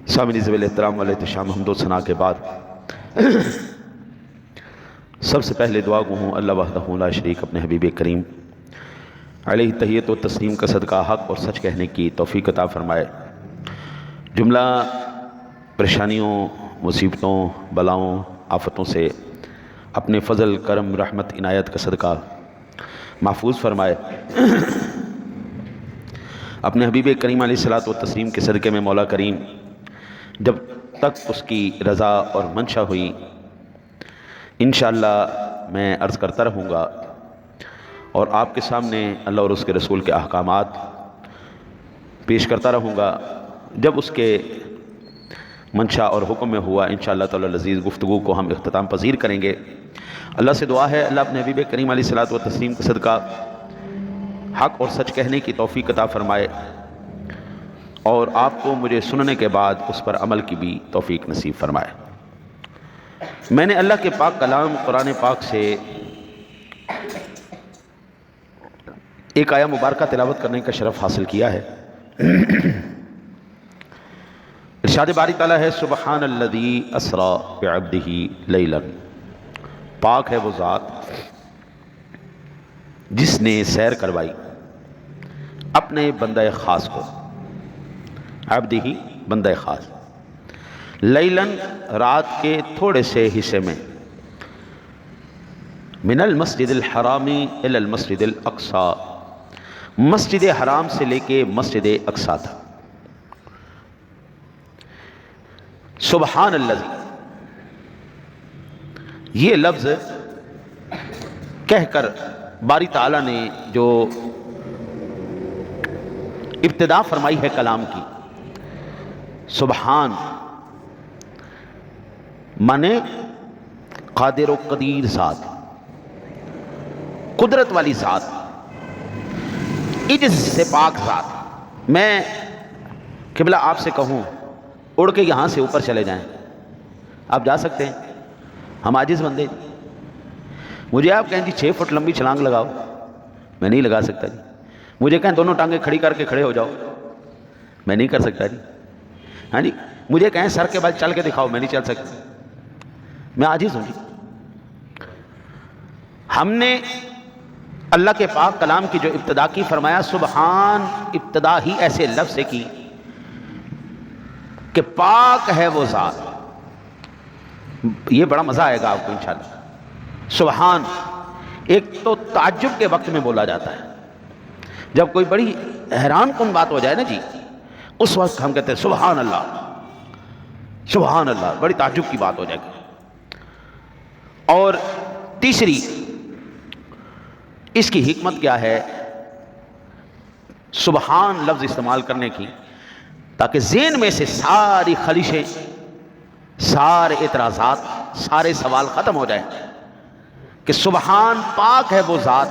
سامعین ذویل احترام والے تشام حمد و ثنا کے بعد سب سے پہلے دعا گو ہوں اللہ وحدہ لا شریک اپنے حبیب کریم علیہ تحیت و تسلیم کا صدقہ حق اور سچ کہنے کی توفیق عطا فرمائے۔ جملہ پریشانیوں، مصیبتوں، بلاؤں، آفتوں سے اپنے فضل، کرم، رحمت، عنایت کا صدقہ محفوظ فرمائے۔ اپنے حبیب کریم علیہ الصلوۃ والتسلیم کے صدقے میں مولا کریم جب تک اس کی رضا اور منشا ہوئی انشاءاللہ میں عرض کرتا رہوں گا اور آپ کے سامنے اللہ اور اس کے رسول کے احکامات پیش کرتا رہوں گا۔ جب اس کے منشا اور حکم میں ہوا انشاءاللہ تعالی العزیز گفتگو کو ہم اختتام پذیر کریں گے۔ اللہ سے دعا ہے اللہ اپنے حبیب کریم علیہ الصلوۃ والتسلیم کا صدقہ حق اور سچ کہنے کی توفیق عطا فرمائے اور آپ کو مجھے سننے کے بعد اس پر عمل کی بھی توفیق نصیب فرمائے۔ میں نے اللہ کے پاک کلام قرآن پاک سے ایک آیہ مبارکہ تلاوت کرنے کا شرف حاصل کیا ہے۔ ارشاد باری تعالیٰ ہے سبحان الذی اسریٰ بعبدہ لیلا، پاک ہے وہ ذات جس نے سیر کروائی اپنے بندہ خاص کو، عبدہ بندہ خاص، لیلاً رات کے تھوڑے سے حصے میں، من المسجد الحرام الی المسجد الاقصی، مسجد حرام سے لے کے مسجد اقصی تھا۔ سبحان الذی، یہ لفظ کہہ کر باری تعالیٰ نے جو ابتدا فرمائی ہے کلام کی، سبحان مانے قادر و قدیر ذات، قدرت والی ذات، عجز سے پاک ذات۔ میں قبلہ آپ سے کہوں اڑ کے یہاں سے اوپر چلے جائیں، آپ جا سکتے ہیں؟ ہم عاجز بندے، مجھے آپ کہیں جی 6 فٹ لمبی چھلانگ لگاؤ، میں نہیں لگا سکتا جی۔ مجھے کہیں دونوں ٹانگیں کھڑی کر کے کھڑے ہو جاؤ، میں نہیں کر سکتا جی۔ ہاں جی، مجھے کہیں سر کے بل چل کے دکھاؤ، میں نہیں چل سکتا، میں عاجز ہوں جی۔ ہم نے اللہ کے پاک کلام کی جو ابتدا کی فرمایا سبحان، ابتدا ہی ایسے لفظ سے کی کہ پاک ہے وہ ذات۔ یہ بڑا مزہ آئے گا آپ کو انشاءاللہ۔ سبحان ایک تو تعجب کے وقت میں بولا جاتا ہے، جب کوئی بڑی حیران کن بات ہو جائے نا جی، اس وقت ہم کہتے ہیں سبحان اللہ، سبحان اللہ، بڑی تعجب کی بات ہو جائے گی۔ اور تیسری اس کی حکمت کیا ہے سبحان لفظ استعمال کرنے کی، تاکہ ذہن میں سے ساری خلیشیں، سارے اعتراضات، سارے سوال ختم ہو جائیں کہ سبحان پاک ہے وہ ذات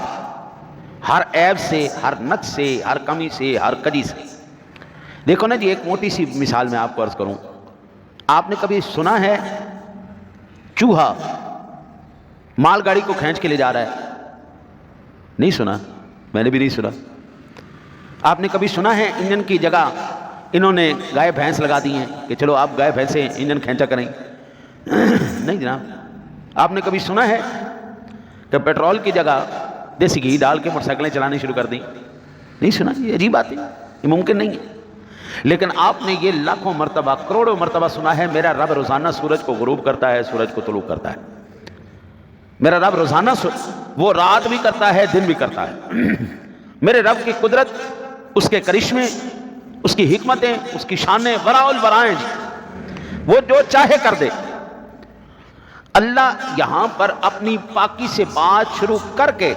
ہر عیب سے، ہر نقص سے، ہر کمی سے، ہر کجی سے۔ دیکھو نا جی، ایک موٹی سی مثال میں آپ کو عرض کروں، آپ نے کبھی سنا ہے چوہا مال گاڑی کو کھینچ کے لے جا رہا ہے؟ نہیں سنا، میں نے بھی نہیں سنا۔ آپ نے کبھی سنا ہے انجن کی جگہ انہوں نے گائے بھینس لگا دی ہیں کہ چلو آپ گائے بھینسیں انجن کھینچا کریں؟ نہیں جناب۔ آپ نے کبھی سنا ہے کہ پیٹرول کی جگہ دیسی گھی ڈال کے موٹر سائیکلیں چلانے شروع کر دیں؟ نہیں سنا، یہ عجیب بات ہے، یہ ممکن نہیں ہے۔ لیکن آپ نے یہ لاکھوں مرتبہ، کروڑوں مرتبہ سنا ہے میرا رب روزانہ سورج کو غروب کرتا ہے، سورج کو طلوع کرتا ہے۔ میرا رب روزانہ وہ رات بھی کرتا ہے، دن بھی کرتا ہے۔ میرے رب کی قدرت، اس کے کرشمے، اس کی حکمتیں، اس کی شانیں وراء الورائیں، وہ جو چاہے کر دے۔ اللہ یہاں پر اپنی پاکی سے بات شروع کر کے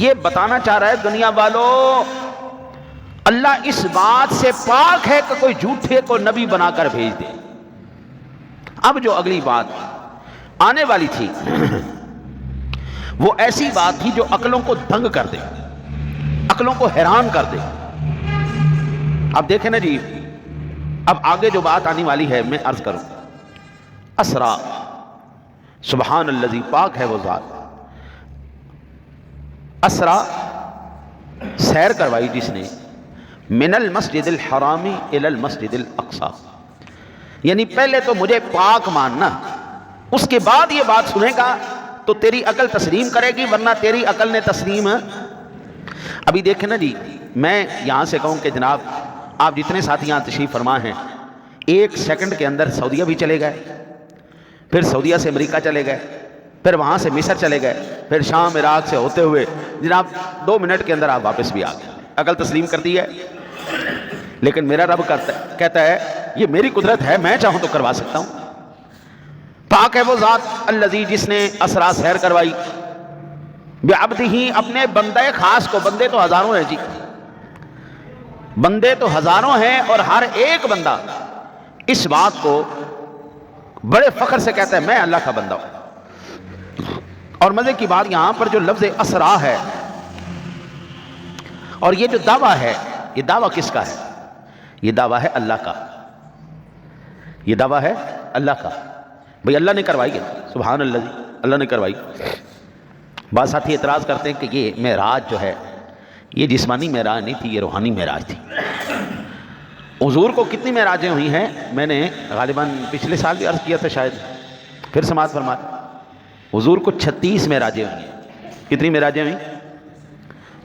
یہ بتانا چاہ رہا ہے دنیا والوں، اللہ اس بات سے پاک ہے کہ کوئی جھوٹے کو نبی بنا کر بھیج دے۔ اب جو اگلی بات آنے والی تھی وہ ایسی بات تھی جو عقلوں کو دنگ کر دے، عقلوں کو حیران کر دے۔ اب دیکھیں نا جی، اب آگے جو بات آنے والی ہے میں عرض کروں، اسریٰ، سبحان الذی، پاک ہے وہ ذات، اسریٰ سیر کروائی جس نے، من المسجد الحرام الی المسجد الاقصی، یعنی پہلے تو مجھے پاک ماننا، اس کے بعد یہ بات سنے گا تو تیری عقل تسلیم کرے گی، ورنہ تیری عقل نے تسلیم۔ ابھی دیکھیں نا جی، میں یہاں سے کہوں کہ جناب آپ جتنے ساتھی یہاں تشریف فرما ہیں، 1 سیکنڈ کے اندر سعودیہ بھی چلے گئے، پھر سعودیہ سے امریکہ چلے گئے، پھر وہاں سے مصر چلے گئے، پھر شام عراق سے ہوتے ہوئے جناب 2 منٹ کے اندر آپ واپس بھی آ گئے۔ عقل تسلیم کرتی ہے، لیکن میرا رب کہتا ہے یہ میری قدرت ہے، میں چاہوں تو کروا سکتا ہوں۔ پاک ہے وہ ذات الذی، جس نے اسرا سیر کروائی بعبدہ، اپنے بندے خاص کو۔ بندے تو ہزاروں ہیں جی، بندے تو ہزاروں ہیں، اور ہر ایک بندہ اس بات کو بڑے فخر سے کہتا ہے میں اللہ کا بندہ ہوں۔ اور مزے کی بات یہاں پر جو لفظ اسرا ہے اور یہ جو دعویٰ ہے، یہ دعویٰ کس کا ہے؟ یہ دعویٰ ہے اللہ کا، یہ دعویٰ ہے اللہ کا۔ بھئی اللہ نے کروائی ہے، سبحان اللہ جی، اللہ نے کروائی۔ بعض ساتھی اعتراض کرتے ہیں کہ یہ معراج جو ہے یہ جسمانی معراج نہیں تھی، یہ روحانی معراج تھی۔ حضور کو کتنی معراجیں ہوئی ہیں؟ میں نے غالباً پچھلے سال بھی عرض کیا تھا، شاید پھر سماعت فرما۔ حضور کو 36 معراجیں ہوئی ہیں۔ کتنی معراجیں ہوئیں؟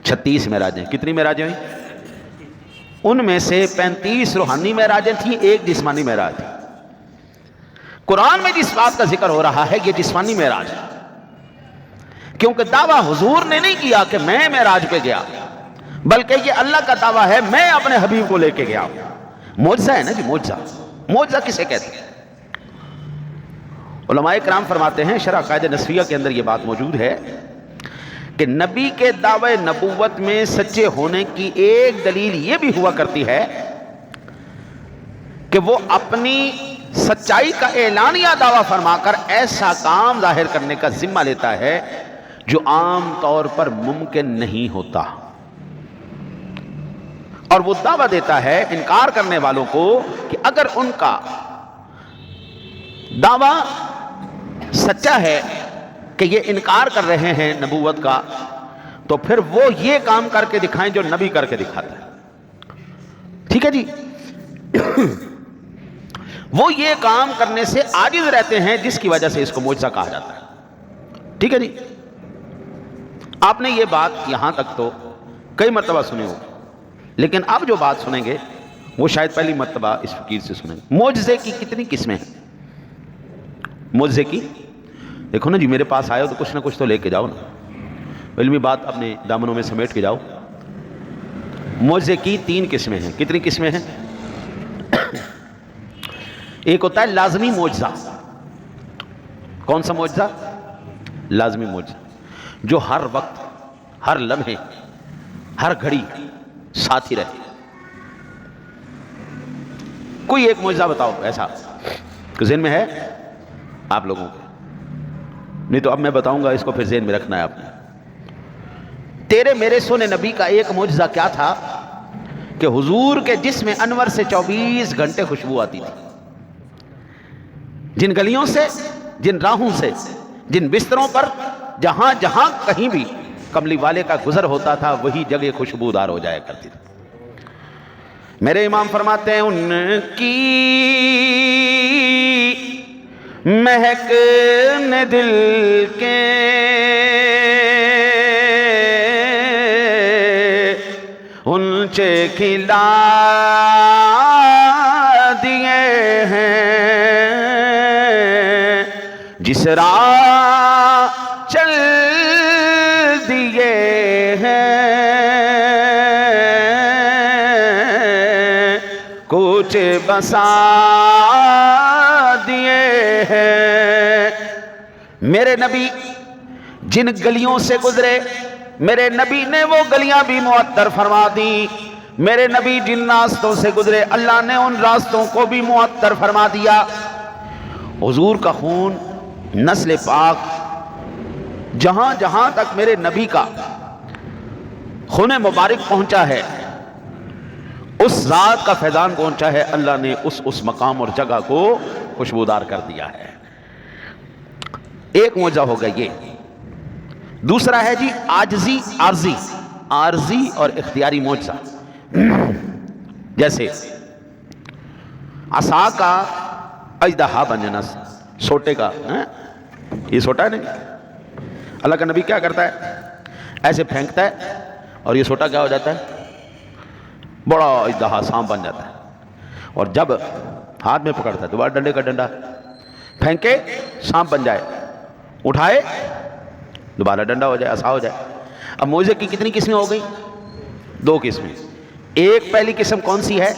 36 معراجیں۔ کتنی معراجیں ہوئیں؟ ان میں سے 35 روحانی معراجیں تھیں، 1 جسمانی معراج تھی۔ قرآن میں جس بات کا ذکر ہو رہا ہے یہ جسمانی معراج ہے، کیونکہ دعویٰ حضور نے نہیں کیا کہ میں معراج پہ گیا، بلکہ یہ اللہ کا دعویٰ ہے میں اپنے حبیب کو لے کے گیا ہوں۔ معجزہ ہے نا جی، معجزہ۔ معجزہ کسے کہتے ہیں؟ علماء کرام فرماتے ہیں، شرح عقائد نسویہ کے اندر یہ بات موجود ہے کہ نبی کے دعوے نبوت میں سچے ہونے کی ایک دلیل یہ بھی ہوا کرتی ہے کہ وہ اپنی سچائی کا اعلانیہ دعویٰ فرما کر ایسا کام ظاہر کرنے کا ذمہ لیتا ہے جو عام طور پر ممکن نہیں ہوتا، اور وہ دعویٰ دیتا ہے انکار کرنے والوں کو کہ اگر ان کا دعویٰ سچا ہے کہ یہ انکار کر رہے ہیں نبوت کا، تو پھر وہ یہ کام کر کے دکھائیں جو نبی کر کے دکھاتا ہے۔ ٹھیک ہے جی، وہ یہ کام کرنے سے عاجز رہتے ہیں جس کی وجہ سے اس کو معجزہ کہا جاتا ہے۔ ٹھیک ہے جی، آپ نے یہ بات یہاں تک تو کئی مرتبہ سنی ہو، لیکن اب جو بات سنیں گے وہ شاید پہلی مرتبہ اس فقیر سے سنیں گے۔ معجزے کی کتنی قسمیں ہیں؟ معجزے کی دیکھو نا جی، میرے پاس آئے ہو تو کچھ نہ کچھ تو لے کے جاؤ نا، علمی بات اپنے دامنوں میں سمیٹ کے جاؤ۔ معجزے کی 3 قسمیں ہیں۔ کتنی قسمیں ہیں؟ ایک ہوتا ہے لازمی معجزہ۔ کون سا معجزہ؟ لازمی معجزہ، جو ہر وقت، ہر لمحے، ہر گھڑی ساتھ ہی رہے۔ کوئی ایک معجزہ بتاؤ ایسا کہ ذہن میں ہے آپ لوگوں کو، نہیں تو اب میں بتاؤں گا، اس کو پھر ذہن میں رکھنا ہے آپ نے۔ تیرے میرے سونے نبی کا ایک معجزہ کیا تھا کہ حضور کے جسم انور سے 24 گھنٹے خوشبو آتی تھی۔ جن گلیوں سے، جن راہوں سے، جن بستروں پر، جہاں جہاں کہیں بھی کملی والے کا گزر ہوتا تھا وہی جگہ خوشبودار ہو جایا کرتی تھی۔ میرے امام فرماتے ہیں ان کی مہک نے دل کے انچے کھلا دیے ہیں، جس راہ چل دیے ہیں کچھ بسا دیے ہیں۔ میرے نبی جن گلیوں سے گزرے، میرے نبی نے وہ گلیاں بھی معطر فرما دی۔ میرے نبی جن راستوں سے گزرے، اللہ نے ان راستوں کو بھی معطر فرما دیا۔ حضور کا خون، نسل پاک، جہاں جہاں تک میرے نبی کا خون مبارک پہنچا ہے، اس ذات کا فیضان پہنچا ہے، اللہ نے اس مقام اور جگہ کو خوشبودار کر دیا ہے۔ ایک معجزہ ہو گیا یہ۔ دوسرا ہے جی عاجزی، عارضی اور اختیاری معجزہ۔ جیسے عصا کا اژدہا بن جانا سوٹے کا. یہ سوٹا ہے نہیں. اللہ کا نبی کیا کرتا ہے؟ ایسے پھینکتا ہے اور یہ سوٹا کیا ہو جاتا ہے؟ بڑا اژدہا سانپ بن جاتا ہے. اور جب ہاتھ میں پکڑتا ہے دوبارہ ڈنڈے کا ڈنڈا پھینکے سانپ بن جائے, اٹھائے دوبارہ ڈنڈا ہو جائے, عصا ہو جائے. اب موزے کی کتنی قسمیں ہو گئی؟ 2 قسمیں. ایک پہلی قسم کون سی ہے؟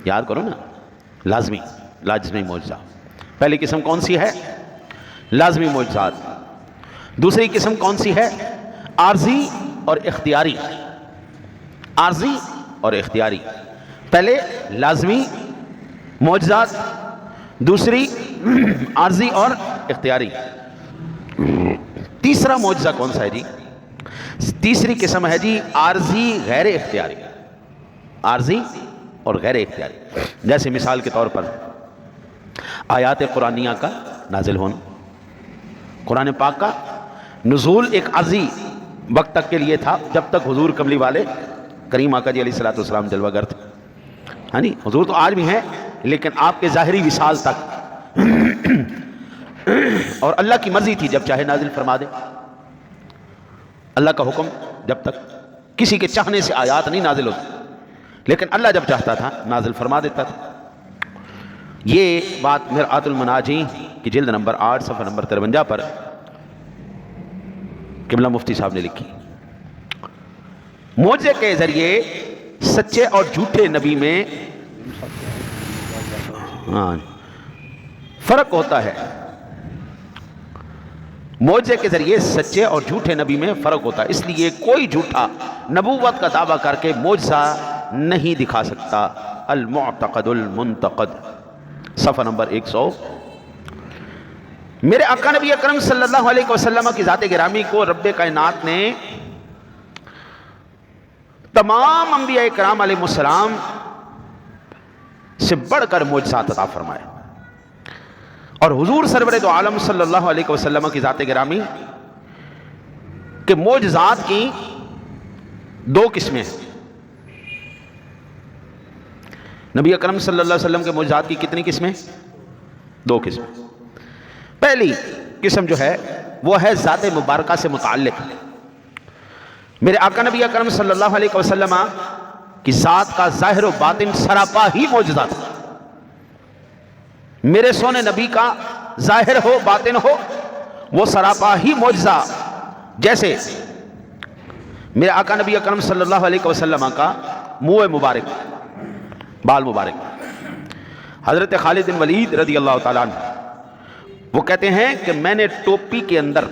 یاد کرو نا, لازمی معجزہ. پہلی قسم کون سی ہے؟ لازمی معجزات. دوسری قسم کون سی ہے؟ عارضی اور اختیاری. عارضی اور اختیاری. پہلے لازمی معجزات, دوسری عارضی اور اختیاری. تیسرا معجزہ کون سا ہے جی؟ تیسری قسم ہے جی عارضی غیر اختیاری. عارضی اور غیر اختیاری. جیسے مثال کے طور پر آیات قرآنیہ کا نازل ہونا. قرآن پاک کا نزول ایک عرضی وقت تک کے لیے تھا, جب تک حضور کملی والے کریم آقا جی علیہ الصلوۃ والسلام جلوہ گر تھے. ہاں جی, حضور تو آج بھی ہیں لیکن آپ کے ظاہری وصال تک. اور اللہ کی مرضی تھی جب چاہے نازل فرما دے. اللہ کا حکم جب تک, کسی کے چاہنے سے آیات نہیں نازل ہوتی, لیکن اللہ جب چاہتا تھا نازل فرما دیتا تھا. یہ بات مرآت المناجی کی جلد نمبر 8 صفحہ نمبر 53 پر قبلہ مفتی صاحب نے لکھی. معجزے کے ذریعے سچے اور جھوٹے نبی میں فرق ہوتا ہے. معجزے کے ذریعے سچے اور جھوٹے نبی میں فرق ہوتا ہے. اس لیے کوئی جھوٹا نبوت کا دعویٰ کر کے معجزہ نہیں دکھا سکتا. المعتقد المنتقد صفحہ نمبر 100. میرے آقا نبی اکرم صلی اللہ علیہ وسلم کی ذات گرامی کو رب کائنات نے تمام انبیاء کرام علیہ السلام سے بڑھ کر معجزات عطا فرمائے. اور حضور سرور دو عالم صلی اللہ علیہ وسلم کی ذات گرامی کے معجزات کی 2 قسمیں ہیں. نبی اکرم صلی اللہ علیہ وسلم کے معجزات کی کتنی قسمیں؟ 2 قسمیں. پہلی قسم جو ہے وہ ہے ذات مبارکہ سے متعلق. میرے آقا نبی اکرم صلی اللہ علیہ وسلم کی ذات کا ظاہر و باطن سراپا ہی معجزہ تھا. میرے سونے نبی کا ظاہر ہو باطن ہو وہ سراپا ہی معجزہ. جیسے میرے آقا نبی اکرم صلی اللہ علیہ وسلم کا منہ مبارک, بال مبارک. حضرت خالد بن ولید رضی اللہ تعالیٰ عنہ وہ کہتے ہیں کہ میں نے ٹوپی کے اندر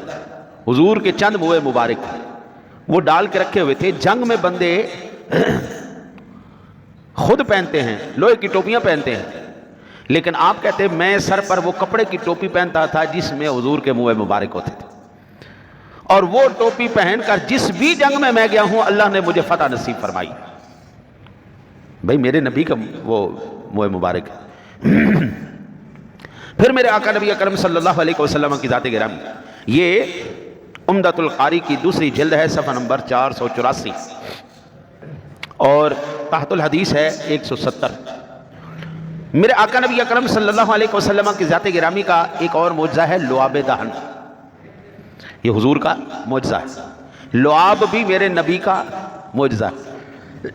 حضور کے چند منہ مبارک وہ ڈال کے رکھے ہوئے تھے. جنگ میں بندے خود پہنتے ہیں, لوہے کی ٹوپیاں پہنتے ہیں, لیکن آپ کہتے ہیں میں سر پر وہ کپڑے کی ٹوپی پہنتا تھا جس میں حضور کے منہ مبارک ہوتے تھے. اور وہ ٹوپی پہن کر جس بھی جنگ میں گیا ہوں اللہ نے مجھے فتح نصیب فرمائی. بھئی میرے نبی کا وہ منہ مبارک ہے. پھر میرے آقا نبی اکرم صلی اللہ علیہ وسلم کی ذات گرامی, یہ عمدۃ القاری کی 2 جلد ہے صفحہ نمبر 484 اور تحت الحدیث ہے 170. میرے آقا نبی اکرم صلی اللہ علیہ وسلم کی ذات گرامی کا ایک اور معجزہ ہے لعاب دہن. یہ حضور کا معجزہ ہے. لعاب بھی میرے نبی کا معجزہ ہے.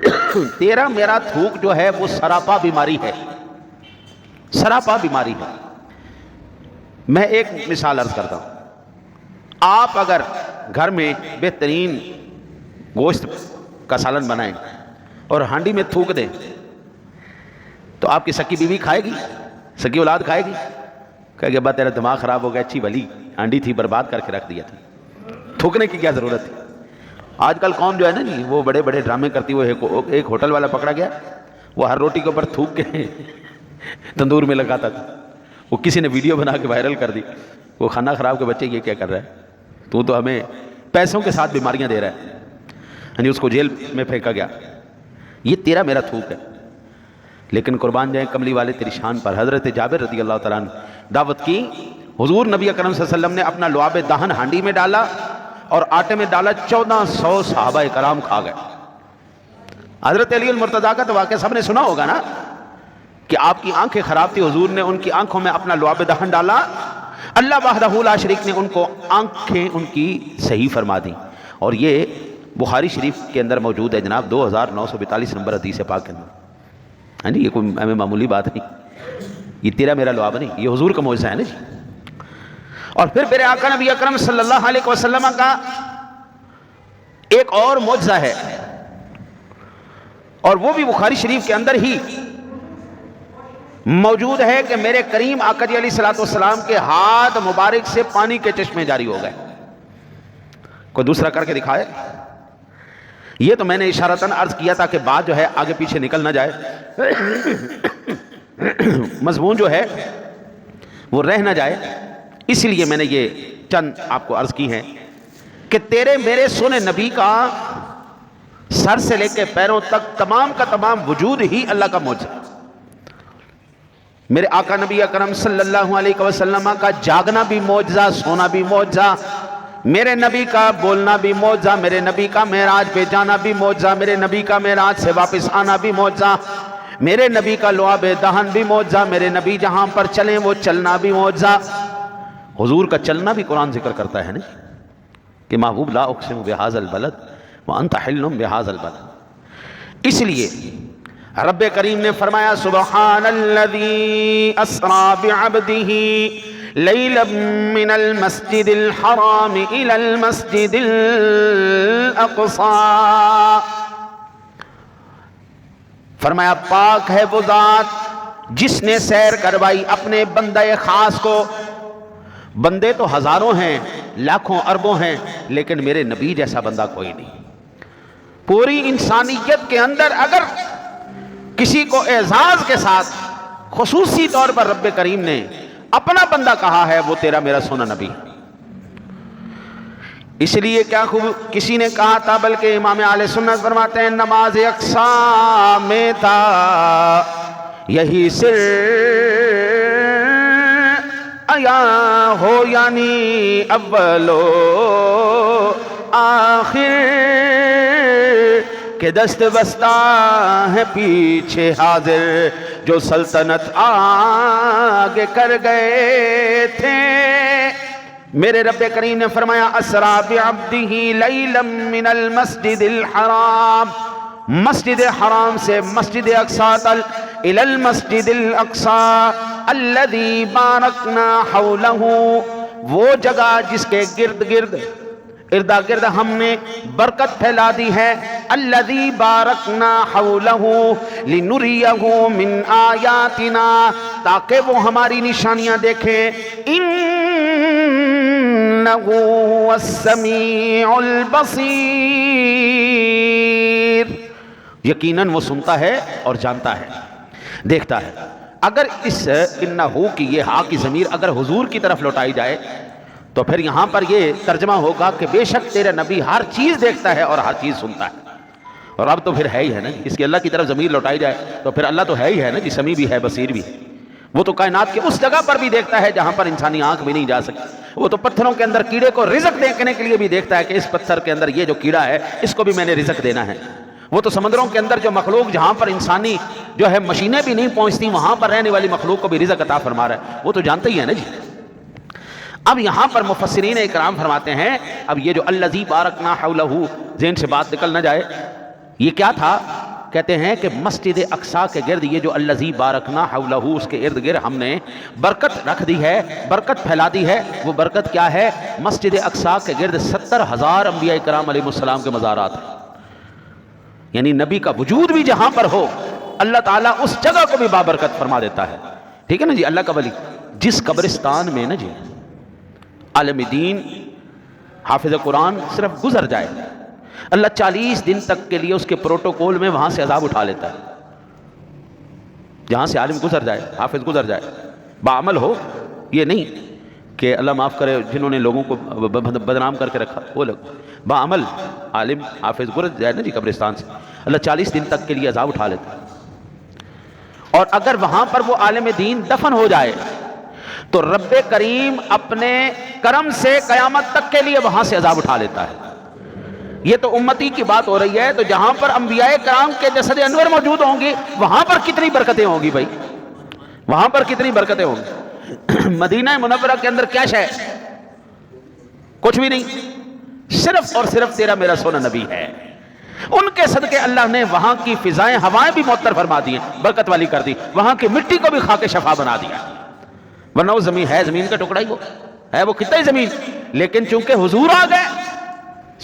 تیرا میرا تھوک جو ہے وہ سراپا بیماری ہے, سراپا بیماری ہے. میں ایک مثال عرض کرتا ہوں. آپ اگر گھر میں بہترین گوشت کا سالن بنائیں اور ہانڈی میں تھوک دیں تو آپ کی سکی بیوی کھائے گی, سکی اولاد کھائے گی؟ کہے گا با تیرا دماغ خراب ہو گیا, اچھی بھلی ہانڈی تھی برباد کر کے رکھ دیا تھا, تھوکنے کی کیا ضرورت تھی. آج کل قوم جو ہے نا جی وہ بڑے بڑے ڈرامے کرتی. وہ ایک ہوٹل والا پکڑا گیا, وہ ہر روٹی کے اوپر تھوک کے تندور میں لگاتا تھا. وہ کسی نے ویڈیو بنا کے وائرل کر دی. وہ کھانا خراب کے بچے یہ کیا کر رہا ہے, تو ہمیں پیسوں کے ساتھ بیماریاں دے رہا ہے. یعنی اس کو جیل میں پھینکا گیا. یہ تیرا میرا تھوک ہے. لیکن قربان جائیں کملی والے تیری شان پر. حضرت جابر رضی اللہ تعالیٰ عنہ دعوت کی, حضور نبی اکرم صلی اللہ علیہ وسلم نے اپنا لعاب دہن ہانڈی میں ڈالا اور آٹے میں ڈالا, 1400 صحابہ کرام کھا گئے. حضرت علی المرتضیٰ کا تو واقعہ سب نے سنا ہوگا نا کہ آپ کی آنکھیں خراب تھی، حضور نے ان کی آنکھوں میں اپنا لعاب دہن ڈالا، اللہ وحدہ لا شریک نے ان کو آنکھیں ان کی صحیح فرما دیں. اور یہ بخاری شریف کے اندر موجود ہے جناب، 2942 نمبر حدیث پاک کے اندر. ہاں جی، یہ کوئی معمولی بات نہیں، یہ تیرا میرا لعاب نہیں، یہ حضور کا معجزہ ہے نا جی. اور پھر میرے آقا نبی اکرم صلی اللہ علیہ وسلم کا ایک اور معجزہ ہے، اور وہ بھی بخاری شریف کے اندر ہی موجود ہے کہ میرے کریم آقا جی علیہ الصلوۃ والسلام کے ہاتھ مبارک سے پانی کے چشمے جاری ہو گئے. کوئی دوسرا کر کے دکھائے. یہ تو میں نے اشارتاً عرض کیا تھا کہ بات جو ہے آگے پیچھے نکل نہ جائے، مضمون جو ہے وہ رہ نہ جائے، اس لیے میں نے یہ چند آپ کو عرض کی ہیں کہ تیرے میرے سونے نبی کا سر سے لے کے پیروں تک تمام کا تمام وجود ہی اللہ کا معجزہ. میرے آقا نبی اکرم صلی اللہ علیہ وسلم کا جاگنا بھی معجزہ، سونا بھی معجزہ، میرے نبی کا بولنا بھی معجزہ، میرے نبی کا معراج پہ جانا بھی معجزہ، میرے نبی کا معراج سے واپس آنا بھی معجزہ، میرے نبی کا لعاب دہن بھی معجزہ، میرے نبی جہاں پر چلیں وہ چلنا بھی معجزہ. حضور کا چلنا بھی قرآن ذکر کرتا ہے نا کہ محبوب لا اقسم بہذا البلد وانت حل بہذا البلد. اس لیے رب کریم نے فرمایا سبحان الذی اسری بعبدہ لیلا من المسجد الحرام الی المسجد الاقصی. فرمایا پاک ہے وہ ذات جس نے سیر کروائی اپنے بندہ خاص کو. بندے تو ہزاروں ہیں، لاکھوں اربوں ہیں، لیکن میرے نبی جیسا بندہ کوئی نہیں. پوری انسانیت کے اندر اگر کسی کو اعزاز کے ساتھ خصوصی طور پر رب کریم نے اپنا بندہ کہا ہے وہ تیرا میرا سونا نبی. اس لیے کیا خوب کسی نے کہا تھا، بلکہ امام اہل سنت فرماتے ہیں نماز اقصا میں تھا یہی سر آیا ہو، یعنی اولو آخر کہ دست بستہ ہے پیچھے حاضر، جو سلطنت آگے کر گئے تھے. میرے رب کریم نے فرمایا اسرا بعبدہ لیلا من المسجد الحرام، مسجد حرام سے مسجد اقصی الی المسجد الاقصی الذی بارکنا حولہ، وہ جگہ جس کے گرد گرد اردا گرد ہم نے برکت پھیلا دی ہے. الذی بارکنا حولہ لنریہ من آیاتنا، تاکہ وہ ہماری نشانیاں دیکھیں. انہ هو السمیع البصیر، یقیناً وہ سنتا ہے اور جانتا ہے، دیکھتا ہے. اگر اس انہو کی یہ ہا کی ضمیر اگر حضور کی طرف لوٹائی جائے تو پھر یہاں پر یہ ترجمہ ہوگا کہ بے شک تیرا نبی ہر چیز دیکھتا ہے اور ہر چیز سنتا ہے. اور اب تو پھر ہے ہی ہے نا، اس کی اللہ کی طرف ضمیر لوٹائی جائے تو پھر اللہ تو ہے ہی ہے نا جی، سمیع بھی ہے بصیر بھی ہے. وہ تو کائنات کے اس جگہ پر بھی دیکھتا ہے جہاں پر انسانی آنکھ بھی نہیں جا سکتی. وہ تو پتھروں کے اندر کیڑے کو رزق دینے کے لیے بھی دیکھتا ہے کہ اس پتھر کے اندر یہ جو کیڑا ہے اس کو بھی میں نے رزق دینا ہے. وہ تو سمندروں کے اندر جو مخلوق جہاں پر انسانی جو ہے مشینیں بھی نہیں پہنچتی وہاں پر رہنے والی مخلوق کو بھی رزق عطا فرما رہا ہے، وہ تو جانتے ہی ہے نا جی. اب یہاں پر مفسرین اکرام فرماتے ہیں اب یہ جو الذی بارکنا حولہ، ذہن سے بات نکل نہ جائے، یہ کیا تھا؟ کہتے ہیں کہ مسجد اقصی کے گرد یہ جو الذی بارکنا حولہ، اس کے ارد گرد ہم نے برکت رکھ دی ہے، برکت پھیلا دی ہے. وہ برکت کیا ہے؟ مسجد اقصی کے گرد 70,000 انبیاء کرام علیہ السلام کے مزارات ہیں. یعنی نبی کا وجود بھی جہاں پر ہو اللہ تعالیٰ اس جگہ کو بھی بابرکت فرما دیتا ہے. ٹھیک ہے نا جی. اللہ کا ولی جس قبرستان میں نا جی عالم دین حافظ قرآن صرف گزر جائے، اللہ 40 دن تک کے لیے اس کے پروٹوکول میں وہاں سے عذاب اٹھا لیتا ہے. جہاں سے عالم گزر جائے، حافظ گزر جائے، بعمل ہو، یہ نہیں کہ اللہ معاف کرے جنہوں نے لوگوں کو بدنام کر کے رکھا وہ لوگ، بعمل عالم حافظ گزر جائے نا جی قبرستان سے، اللہ 40 دن تک کے لیے عذاب اٹھا لیتا ہے. اور اگر وہاں پر وہ عالم دین دفن ہو جائے تو رب کریم اپنے کرم سے قیامت تک کے لیے وہاں سے عذاب اٹھا لیتا ہے. یہ تو امتی کی بات ہو رہی ہے، تو جہاں پر انبیاء کرام کے جسد انور موجود ہوں گی وہاں پر کتنی برکتیں ہوں گی بھائی. وہاں پر کتنی برکتیں ہوں گی. مدینہ منورہ کے اندر کیا شے؟ کچھ بھی نہیں، صرف اور صرف تیرا میرا سونا نبی ہے. ان کے صدقے اللہ نے وہاں کی فضائیں ہوائیں بھی معطر فرما دی ہیں، برکت والی کر دی، وہاں کی مٹی کو بھی خاک شفا بنا دیا. ورنہ وہ زمین ہے، زمین کا ٹکڑا ہی وہ ہے، وہ کتنا ہی زمین، لیکن چونکہ حضور آ گئے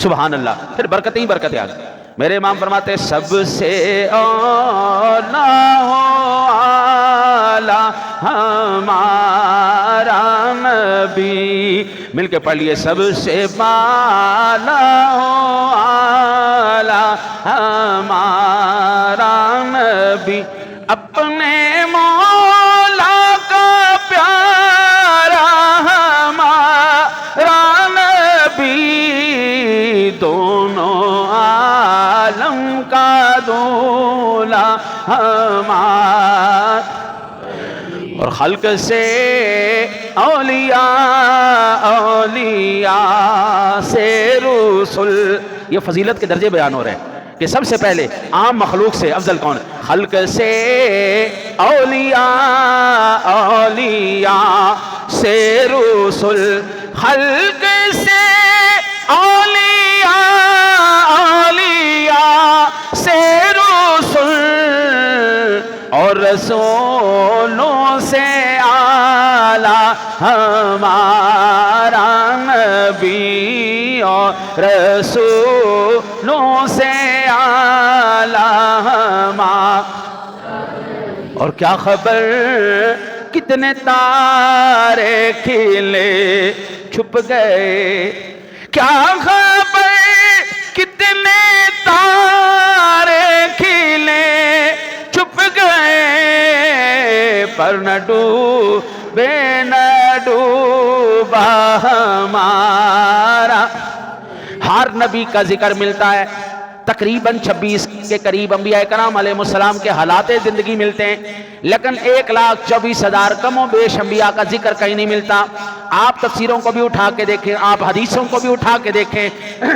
سبحان اللہ پھر برکتیں ہی برکتیں آ گئی. میرے امام فرماتے سب سے اولا ہو اعلیٰ ہمارا نبی، مل کے پڑھ لیے سب سے بالا ہو اعلیٰ ہمارا نبی، اپنے مولا کا پیارا ہمارا نبی، دونوں عالم کا دولا ہمارا، اور خلق سے اولیاء، اولیاء سے رسول. یہ فضیلت کے درجے بیان ہو رہے ہیں کہ سب سے پہلے عام مخلوق سے افضل کون ہے؟ خلق سے اولیاء، اولیاء سے رسول، خلق سے اولیاء، اولیاء سے رسول، اور رسولوں سے اعلیٰ ہمارا نبی، اور رسولوں سے اعلیٰ ہمارا. اور کیا خبر کتنے تارے کھلے چھپ گئے، کیا خبر کتنے تارے کھلے چھپ گئے، پر نہ ڈوبے نہ ڈوبا ہمارا. ہر نبی کا ذکر ملتا ہے، تقریباً 26 کے قریب انبیاء کرام علیہ السلام کے حالات زندگی ملتے ہیں، لیکن 1,24,000 کم و بیش انبیاء کا ذکر کہیں نہیں ملتا. آپ تفسیروں کو بھی اٹھا کے دیکھیں، آپ حدیثوں کو بھی اٹھا کے دیکھیں،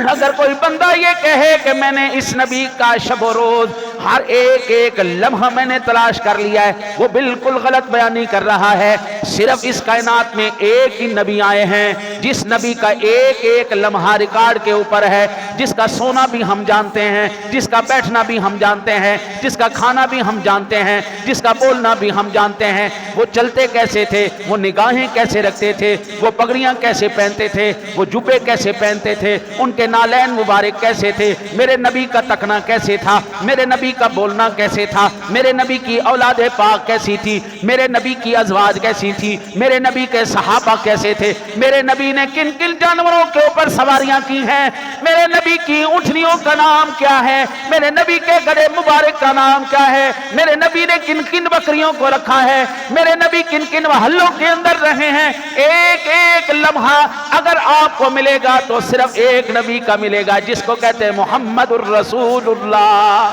اگر کوئی بندہ یہ کہے کہ میں نے اس نبی کا شب و روز ہر ایک ایک لمحہ میں نے تلاش کر لیا ہے، وہ بالکل غلط بیانی کر رہا ہے. صرف اس کائنات میں ایک ہی نبی آئے ہیں جس نبی کا ایک ایک لمحہ ریکارڈ کے اوپر ہے، جس کا سونا بھی ہم جانتے ہیں، جس کا بیٹھنا بھی ہم جانتے ہیں، جس کا کھانا بھی ہم جانتے ہیں، جس کا بولنا بھی ہم جانتے ہیں. وہ چلتے کیسے تھے، وہ نگاہیں کیسے رکھتے تھے، وہ پگڑیاں کیسے پہنتے تھے، وہ جبے کیسے پہنتے تھے، ان کے نالین مبارک کیسے تھے، میرے نبی کا تکنا کیسے تھا، میرے نبی کا بولنا کیسے تھا، میرے نبی کی اولاد پاک کیسی تھی، میرے نبی کی ازواج کیسی تھی، میرے نبی کے صحابہ کیسے تھے، میرے نبی نے کن کن جانوروں کے اوپر سواریاں کی ہیں، میرے نبی کی اونٹنیوں کا نام کیا ہے، میرے نبی کے گڑے مبارک کا نام کیا ہے، میرے نبی نے کن کن بکریوں کو رکھا ہے، میرے نبی کن کن محلوں کے اندر رہے ہیں. ایک ایک لمحہ اگر آپ کو ملے گا تو صرف ایک نبی کا ملے گا جس کو کہتے ہیں محمد الرسول اللہ.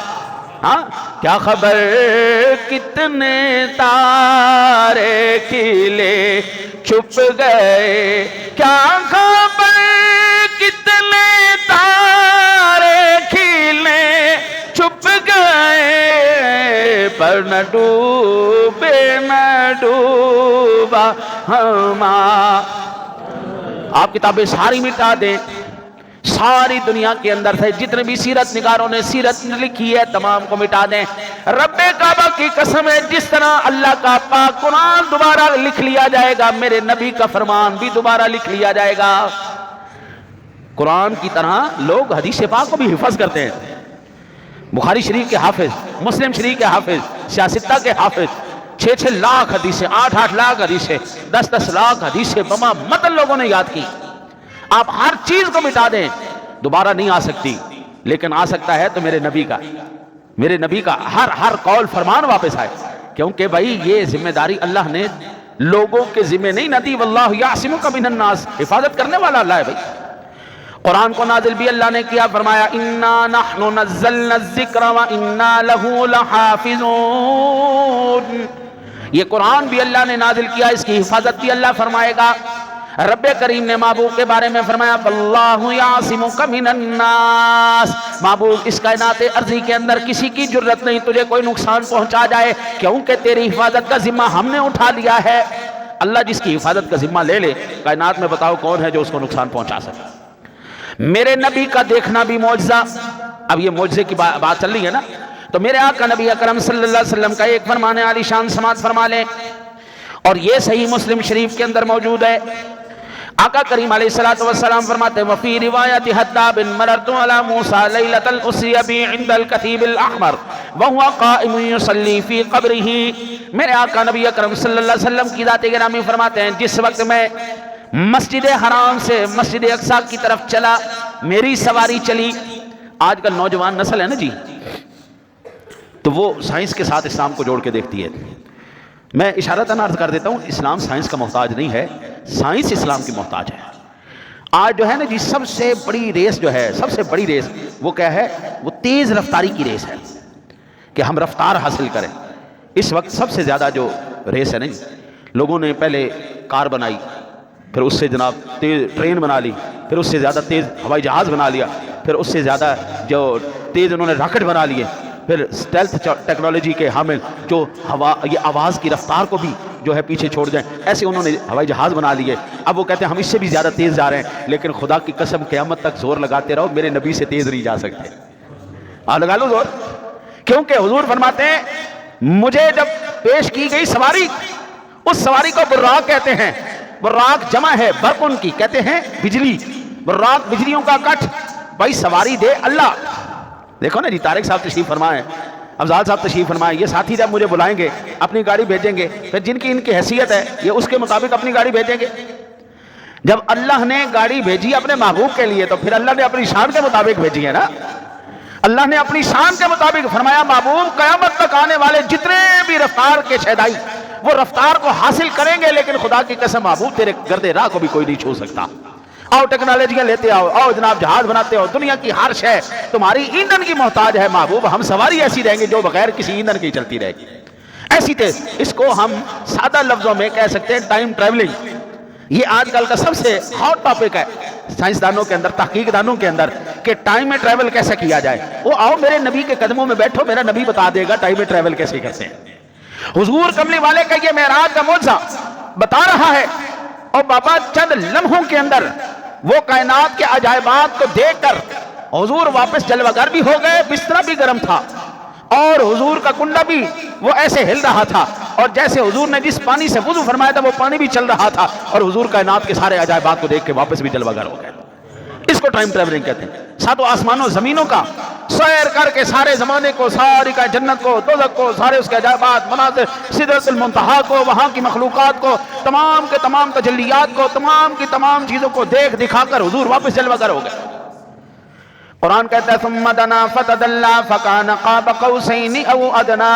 ہاں کیا خبر کتنے تارے کھلے چھپ گئے، کیا خبر کتنے تارے کھلے چھپ گئے، پر نہ ڈوبے نہ ڈوبا ہمارا. آپ کتابیں ساری مٹا دیں، ساری دنیا کے اندر سے جتنے بھی سیرت نگاروں نے سیرت لکھی ہے تمام کو مٹا دیں. رب کعبہ کی قسم ہے، جس طرح اللہ کا پاک قرآن دوبارہ لکھ لیا جائے گا، میرے نبی کا فرمان بھی دوبارہ لکھ لیا جائے گا. قرآن کی طرح لوگ حدیث پاک کو بھی حفظ کرتے ہیں. بخاری شریف کے حافظ، مسلم شریف کے حافظ، سیاستہ کے حافظ، 6-6 لاکھ حدیثیں، 8-8 لاکھ حدیثیں، 10-10 لاکھ حدیثیں بما متن لوگوں نے یاد کی. آپ ہر چیز کو مٹا دیں دوبارہ نہیں آ سکتی، لیکن آ سکتا ہے تو میرے نبی کا ہر قول فرمان واپس آئے. کیونکہ بھائی یہ ذمہ داری اللہ نے لوگوں کے ذمہ نہیں نہ دی. واللہ یعصمک من الناس، حفاظت کرنے والا اللہ ہے. بھائی قرآن کو نازل بھی اللہ نے کیا، فرمایا انا نحن نزلنا الذکر وانا له لحافظون. یہ قرآن بھی اللہ نے نازل کیا، اس کی حفاظت بھی اللہ فرمائے گا. رب کریم نے محبوب کے بارے میں فرمایا واللہ یعصمک من الناس، محبوب اس کائنات ارضی کے اندر کسی کی جرت نہیں تجھے کوئی نقصان پہنچا جائے، کیونکہ تیری حفاظت کا ذمہ ہم نے اٹھا لیا ہے۔ اللہ جس کی حفاظت کا ذمہ لے لے، کائنات میں بتاؤ کون ہے جو اس کو نقصان پہنچا سکے۔ میرے نبی کا دیکھنا بھی معجزہ، اب یہ معجزے کی بات چل رہی ہے نا، تو میرے آقا نبی اکرم صلی اللہ علیہ وسلم کا ایک فرمان عالی شان سماعت فرما لیں، اور یہ صحیح مسلم شریف کے اندر موجود ہے۔ آقا کریم علیہ السلام فرماتے ہیں وفی روایت حداب مررت علی موسیٰ لیلۃ الاسری بی عند الکتیب الاحمر وہو قائم یصلی فی قبرہ، میرے آقا نبی اکرم صلی اللہ علیہ وسلم کی ذات گرامی فرماتے ہیں جس وقت میں مسجد حرام سے مسجد اقصیٰ کی طرف چلا، میری سواری چلی۔ آج کل نوجوان نسل ہے نا جی، تو وہ سائنس کے ساتھ اسلام کو جوڑ کے دیکھتی ہے۔ میں اشارتاً عرض کر دیتا ہوں، اسلام سائنس کا محتاج نہیں ہے، سائنس اسلام کی محتاج ہے۔ آج جو ہے نا جی سب سے بڑی ریس جو ہے، سب سے بڑی ریس وہ کیا ہے؟ وہ تیز رفتاری کی ریس ہے کہ ہم رفتار حاصل کریں۔ اس وقت سب سے زیادہ جو ریس ہے نا جی، لوگوں نے پہلے کار بنائی، پھر اس سے جناب تیز ٹرین بنا لی، پھر اس سے زیادہ تیز ہوائی جہاز بنا لیا، پھر اس سے زیادہ جو تیز انہوں نے راکٹ بنا لیے، پھر اسٹیلتھ ٹیکنالوجی کے حامل جو یہ آواز کی رفتار کو بھی جو ہے پیچھے چھوڑ جائیں، ایسے انہوں نے ہوائی جہاز بنا لیے۔ اب وہ کہتے ہیں ہم اس سے بھی زیادہ تیز جا رہے ہیں، لیکن خدا کی قسم قیامت تک زور لگاتے رہو، میرے نبی سے تیز نہیں جا سکتے۔ لگا لو زور، کیونکہ حضور فرماتے ہیں مجھے جب پیش کی گئی سواری، اس سواری کو براق کہتے ہیں۔ براق جمع ہے برقن کی، کہتے ہیں بجلی، براق بجلیوں کا کٹ، بھائی سواری دے اللہ۔ دیکھو نا جی طارق صاحب تشریف فرمائیں، افضال صاحب تشریف فرمائیں، یہ ساتھی جب مجھے بلائیں گے اپنی گاڑی بھیجیں گے، پھر جن کی ان کی حیثیت ہے یہ اس کے مطابق اپنی گاڑی بھیجیں گے۔ جب اللہ نے گاڑی بھیجی اپنے محبوب کے لیے تو پھر اللہ نے اپنی شان کے مطابق بھیجی ہے نا۔ اللہ نے اپنی شان کے مطابق فرمایا محبوب قیامت تک آنے والے جتنے بھی رفتار کے شہدائی وہ رفتار کو حاصل کریں گے، لیکن خدا کی قسم محبوب تیرے گرد راہ کو بھی کوئی نہیں چھو سکتا۔ آؤ ٹیکنالوجیاں لیتے آؤ، آؤ جناب جہاز بناتے ہو، دنیا کی ہر شے تمہاری ایندھن کی محتاج ہے محبوب، ہم سواری ایسی رہیں گے جو بغیر کسی ایندھن کی چلتی رہے گی، ایسی تیز۔ اس کو ہم سادہ لفظوں میں کہہ سکتے ہیں ٹائم ٹریولنگ۔ یہ آج کل کا سب سے ہاٹ ٹاپک ہے سائنسدانوں کے اندر، تحقیق دانوں کے اندر، کہ ٹائم میں ٹریول کیسے کیا جائے۔ وہ آؤ میرے نبی کے قدموں میں بیٹھو، میرا نبی بتا دے گا ٹائم میں ٹریول کیسے کرتے ہیں۔ حضور کملی والے کا یہ معراج کا معجزہ بتا رہا ہے، اور بابا چند لمحوں کے اندر وہ کائنات کے عجائبات کو دیکھ کر حضور واپس جلوہ گر بھی ہو گئے، بستر بھی گرم تھا، اور حضور کا کنڈا بھی وہ ایسے ہل رہا تھا، اور جیسے حضور نے جس پانی سے وضو فرمایا تھا وہ پانی بھی چل رہا تھا، اور حضور کائنات کے سارے عجائبات کو دیکھ کے واپس بھی جلوہ گر ہو گئے۔ اس کو ٹائم ٹریولنگ کہتے ہیں۔ ساتوں آسمانوں زمینوں کا سیر کر کے سارے زمانے کو، ساری کا جنت کو، دوزخ کو، سارے اس کے عجائبات، مناظر، سدرۃ المنتہا کو، وہاں کی مخلوقات کو، تمام کے تمام تجلیات کو، تمام کی تمام چیزوں کو دیکھ دکھا کر حضور واپس جلوہ گر ہو گئے۔ قرآن کہتا ہے ثم دنا فتدلى فكان قاب قوسين او ادنى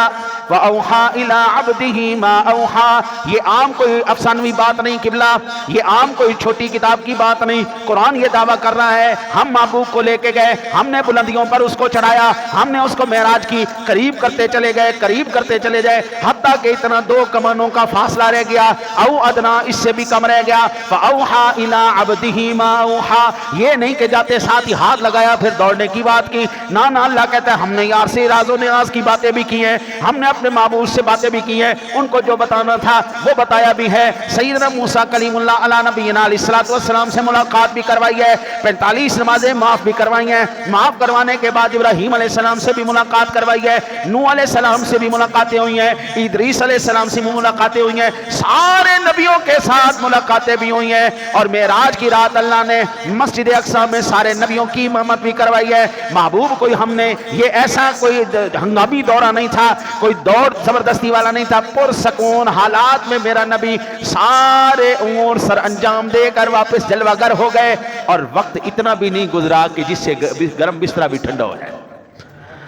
فاوحى الى عبده ما اوحى۔ یہ عام کوئی افسانوی بات نہیں قبلہ، یہ عام کوئی چھوٹی کتاب کی بات نہیں۔ قرآن یہ دعویٰ کر رہا ہے ہم محبوب کو لے کے گئے، ہم نے بلندیوں پر اس کو چڑھایا، ہم نے اس کو معراج کی قریب کرتے چلے گئے، قریب کرتے چلے گئے، حتیٰ کہ اتنا 2 کمانوں کا فاصلہ رہ گیا، او ادنا اس سے بھی کم رہ گیا، فاوحى الى عبده ما اوحى۔ یہ نہیں کہ جاتے ساتھ ہی ہاتھ لگایا پھر دوڑنے کی بات کی، نہ اللہ کہتا ہے ہم نے یار سے راز و نیاز کی باتیں بھی کی ہیں، ہم نے اپنے معبود سے باتیں بھی کی ہیں، ان کو جو بتانا تھا وہ بتایا بھی ہے۔ سیدنا موسیٰ کلیم اللہ علیہ نبینا علیہ السلام سے ملاقات بھی کروائی ہے، 45 نمازیں معاف بھی کروائی ہیں، معاف کروانے کے بعد ابراہیم علیہ السلام سے بھی ملاقات کروائی ہے، نوح علیہ السلام سے بھی ملاقاتیں ہوئی ہیں، ادریس علیہ السلام سے بھی ملاقاتیں ہوئی ہیں، سارے نبیوں کے ساتھ ملاقاتیں بھی ہوئی ہیں، اور معراج کی رات اللہ نے مسجد اقصیٰ میں سارے نبیوں کی امامت بھی کروائی ہے۔ محبوب کوئی ہم نے یہ ایسا کوئی ہنگامی دورہ نہیں تھا، کوئی دور زبردستی والا نہیں تھا، پرسکون حالات میں میرا نبی سارے امور سر انجام دے کر واپس جلوہ گر ہو گئے، اور وقت اتنا بھی نہیں گزرا کہ جس سے گرم بستر بھی ٹھنڈا ہو جائے۔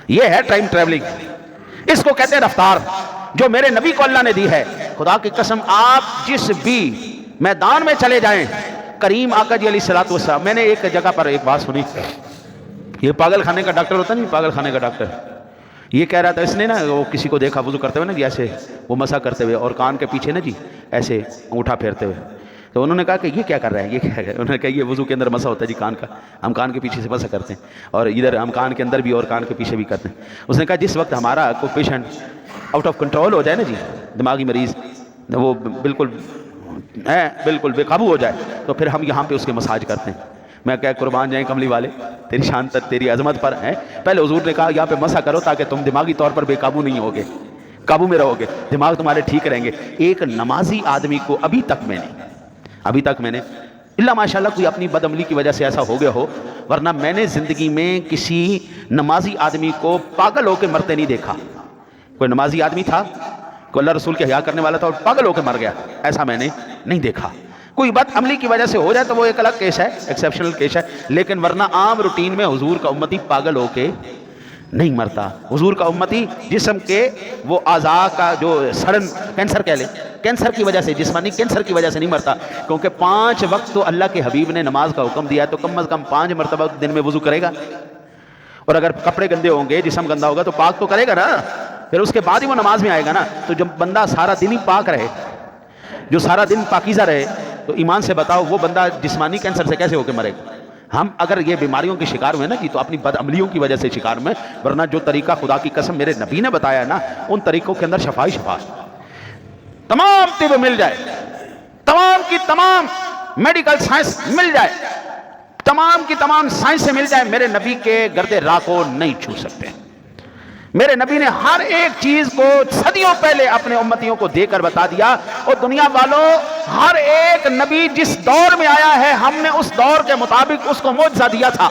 یہ ہے ٹائم ٹریولنگ، اس کو کہتے ہیں رفتار جو میرے نبی کو اللہ نے دی ہے۔ خدا کی قسم آپ جس بھی میدان میں چلے جائیں، کریم آقا جی علیہ الصلوۃ والسلام، میں نے ایک جگہ پر ایک بات سنی، یہ پاگل خانے کا ڈاکٹر ہوتا نہیں، پاگل خانے کا ڈاکٹر، یہ کہہ رہا تھا اس نے نا وہ کسی کو دیکھا وضو کرتے ہوئے نا جی ایسے وہ مسا کرتے ہوئے، اور کان کے پیچھے نا جی ایسے انگوٹھا پھیرتے ہوئے، تو انہوں نے کہا کہ یہ کیا کر رہے ہیں، یہ کیا ہے؟ انہوں نے کہا یہ وضو کے اندر مسا ہوتا ہے جی کان کا، ہم کان کے پیچھے سے مسا کرتے ہیں، اور ادھر ہم کان کے اندر بھی اور کان کے پیچھے بھی کرتے ہیں۔ اس نے کہا جس وقت ہمارا کوئی پیشنٹ آؤٹ آف کنٹرول ہو جائے نا جی، دماغی مریض وہ بالکل بے قابو ہو جائے، تو پھر ہم یہاں پہ اس کے مساج کرتے ہیں۔ میں کہا قربان جائیں کملی والے، تیری شان تک تیری عظمت پر ہے، پہلے حضور نے کہا یہاں پہ مسا کرو تاکہ تم دماغی طور پر بے قابو نہیں ہوگے، قابو میں رہو گے، دماغ تمہارے ٹھیک رہیں گے۔ ایک نمازی آدمی کو ابھی تک میں نے اللہ ماشاءاللہ کوئی اپنی بد عملی کی وجہ سے ایسا ہو گیا ہو، ورنہ میں نے زندگی میں کسی نمازی آدمی کو پاگل ہو کے مرتے نہیں دیکھا۔ کوئی نمازی آدمی تھا، کوئی اللہ رسول کے حیا کرنے والا تھا اور پاگل ہو کے مر گیا، ایسا میں نے نہیں دیکھا۔ کوئی بد عملی کی وجہ سے ہو جائے تو وہ ایک الگ کیس ہے، ایکسیپشنل کیس ہے، لیکن ورنہ عام روٹین میں حضور کا امتی پاگل ہو کے نہیں مرتا۔ حضور کا امتی جسم کے وہ اعضاء کا جو سڑن کینسر کہہ لیں، کینسر کی وجہ سے، جسمانی کینسر کی وجہ سے نہیں مرتا، کیونکہ 5 وقت تو اللہ کے حبیب نے نماز کا حکم دیا ہے، تو کم از کم 5 مرتبہ دن میں وضو کرے گا، اور اگر کپڑے گندے ہوں گے، جسم گندا ہوگا تو پاک تو کرے گا نا، پھر اس کے بعد ہی وہ نماز میں آئے گا نا۔ تو جب بندہ سارا دن ہی پاک رہے، جو سارا دن پاکیزہ رہے، تو ایمان سے بتاؤ وہ بندہ جسمانی کینسر سے کیسے ہو کے مرے گا؟ ہم اگر یہ بیماریوں کے شکار ہوئے نا جی تو اپنی بد عملیوں کی وجہ سے شکار میں، ورنہ جو طریقہ خدا کی قسم میرے نبی نے بتایا ہے نا، ان طریقوں کے اندر شفا ہی شفا، تمام طب مل جائے، تمام کی تمام میڈیکل سائنس مل جائے، تمام کی تمام سائنس سے مل جائے، میرے نبی کے گرد راہ کو نہیں چھو سکتے۔ میرے نبی نے ہر ایک چیز کو صدیوں پہلے اپنے امتیوں کو دے کر بتا دیا، اور دنیا والوں ہر ایک نبی جس دور میں آیا ہے ہم نے اس دور کے مطابق اس کو معجزہ دیا تھا۔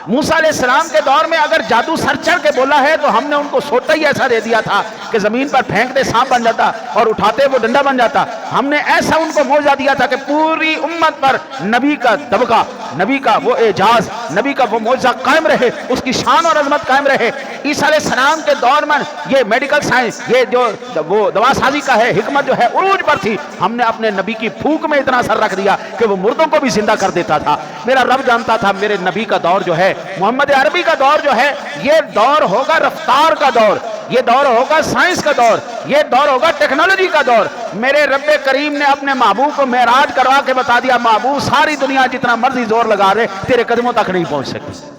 موسیٰ علیہ السلام کے دور میں اگر جادو سر چڑھ کے بولا ہے تو ہم نے ان کو سوٹا ہی ایسا دے دیا تھا کہ زمین پر پھینکتے سانپ بن جاتا اور اٹھاتے وہ ڈنڈا بن جاتا۔ ہم نے ایسا ان کو معجزہ دیا تھا کہ پوری امت پر نبی کا دبکا، نبی کا وہ اعجاز، نبی کا وہ معجزہ قائم رہے، اس کی شان اور عظمت قائم رہے۔ عیسیٰ علیہ السلام کے دور میں یہ میڈیکل سائنس، یہ جو وہ دوا سازی کا ہے حکمت جو ہے عروج پر تھی، ہم نے اپنے نبی کی پھونک میں اتنا اثر رکھ دیا کہ وہ مردوں کو بھی زندہ کر دیتا تھا۔ میرا رب جانتا تھا میرے نبی کا دور جو ہے، محمد عربی کا دور جو ہے، یہ دور ہوگا رفتار کا دور، یہ دور ہوگا سائنس کا دور، یہ دور ہوگا ٹیکنالوجی کا دور۔ میرے رب کریم نے اپنے محبوب کو معراج کروا کے بتا دیا، محبوب ساری دنیا جتنا مرضی زور لگا رہے تیرے قدموں تک نہیں پہنچ سکتی۔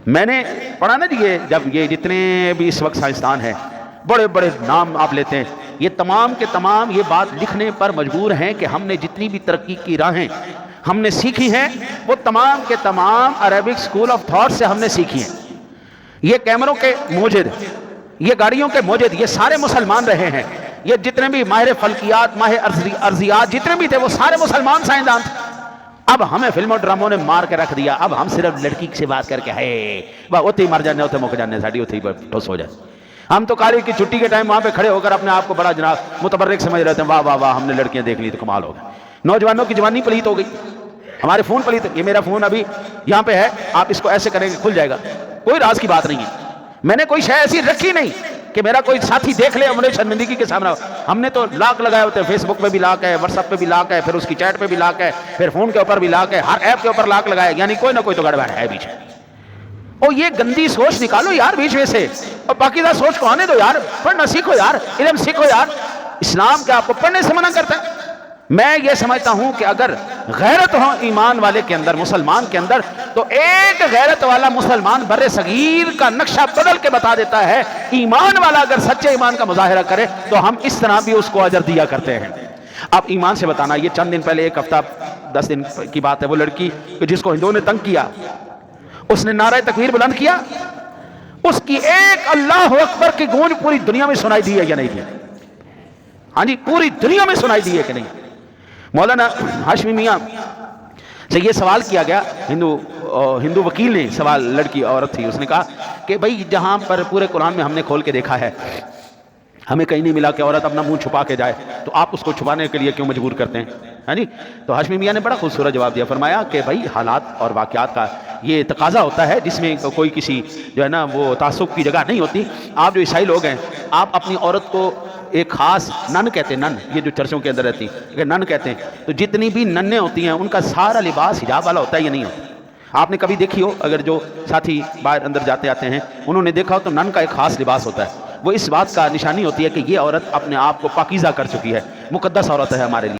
میں نے پڑھا نا جی، یہ جب یہ جتنے بھی اس وقت سائنسدان ہیں، بڑے بڑے نام آپ لیتے ہیں، یہ تمام کے تمام یہ بات لکھنے پر مجبور ہیں کہ ہم نے جتنی بھی ترقی کی راہیں ہم نے سیکھی ہیں، وہ تمام کے تمام عربک اسکول آف تھاٹ سے ہم نے سیکھی ہیں۔ یہ کیمروں کے موجد، یہ گاڑیوں کے موجد، یہ سارے مسلمان رہے ہیں۔ یہ جتنے بھی ماہر فلکیات، ماہر ارضیات جتنے بھی تھے وہ سارے مسلمان سائنسدان تھے۔ اب ہمیں فلم اور ڈراموں نے مار کے رکھ دیا، اب ہم صرف لڑکی سے بات کر کے ہے اتنے ہی مر جانے، اتنے مک جانے، ساڑی اتنے ہی ٹھوس ہو جائے۔ ہم تو کالج کی چھٹی کے ٹائم وہاں پہ کھڑے ہو کر اپنے آپ کو بڑا جناب متبرک سمجھ رہے ہیں، واہ واہ واہ ہم نے لڑکیاں دیکھ لی تو کمال ہو گیا۔ نوجوانوں کی جوانی پلیت ہو گئی، ہمارے فون پلیت، یہ میرا فون ابھی یہاں پہ ہے، آپ اس کو ایسے کریں گے کھل جائے گا، کوئی راز کی بات نہیں ہے، میں نے کوئی شے ایسی رکھی نہیں کہ میرا کوئی ساتھی دیکھ لے ہمارے شرمندگی کے سامنے۔ ہم نے تو لاک لگائے ہوتے ہیں، فیس بک پہ بھی لاک ہے، واٹس ایپ پہ بھی لاک ہے، پھر اس کی چیٹ پہ بھی لاک ہے، پھر فون کے اوپر بھی لاک ہے، ہر ایپ کے اوپر لاک لگائے، یعنی کوئی نہ کوئی تو گڑبڑ ہے بیچ میں۔ اور یہ گندی سوچ نکالو یار بیچ میں سے، اور پاکیزہ سوچ کو آنے دو یار، پڑھنا سیکھو یار، علم سیکھو یار۔ اسلام کیا آپ کو پڑھنے سے منع کرتا ہے؟ میں یہ سمجھتا ہوں کہ اگر غیرت ہو ایمان والے کے اندر، مسلمان کے اندر، تو ایک غیرت والا مسلمان بر صغیر کا نقشہ بدل کے بتا دیتا ہے۔ ایمان والا اگر سچے ایمان کا مظاہرہ کرے تو ہم اس طرح بھی اس کو اجر دیا کرتے ہیں۔ اب ایمان سے بتانا، یہ چند دن پہلے، ایک ہفتہ 10 دن کی بات ہے، وہ لڑکی جس کو ہندوؤں نے تنگ کیا، اس نے نعرہ تکبیر بلند کیا، اس کی ایک اللہ اکبر کی گونج پوری دنیا میں سنائی دی ہے یا نہیں دی؟ ہاں جی، پوری دنیا میں سنائی دی ہے کہ نہیں؟ مولانا ہاشمی میاں سے یہ سوال کیا گیا، ہندو وکیل نے سوال، لڑکی عورت تھی، اس نے کہا کہ بھئی جہاں پر پورے قرآن میں ہم نے کھول کے دیکھا ہے، ہمیں کہیں نہیں ملا کہ عورت اپنا منہ چھپا کے جائے، تو آپ اس کو چھپانے کے لیے کیوں مجبور کرتے ہیں؟ ہاں جی، تو ہاشمی میاں نے بڑا خوبصورت جواب دیا، فرمایا کہ بھائی حالات اور واقعات کا یہ تقاضا ہوتا ہے جس میں کوئی کسی جو ہے نا وہ تعصب کی جگہ نہیں ہوتی۔ آپ جو عیسائی لوگ ہیں، آپ اپنی عورت کو ایک خاص نن کہتے ہیں، نن، یہ جو چرچوں کے اندر رہتی ہے نن کہتے ہیں، تو جتنی بھی ننیں ہوتی ہیں ان کا سارا لباس حجاب والا ہوتا ہے یا نہیں ہوتا؟ آپ نے کبھی دیکھی ہو، اگر جو ساتھی باہر اندر جاتے آتے ہیں انہوں نے دیکھا ہو تو نن کا ایک خاص لباس ہوتا ہے، وہ اس بات کا نشانی ہوتی ہے کہ یہ عورت اپنے آپ کو پاکیزہ کر چکی ہے، مقدس عورت ہے ہمارے لیے۔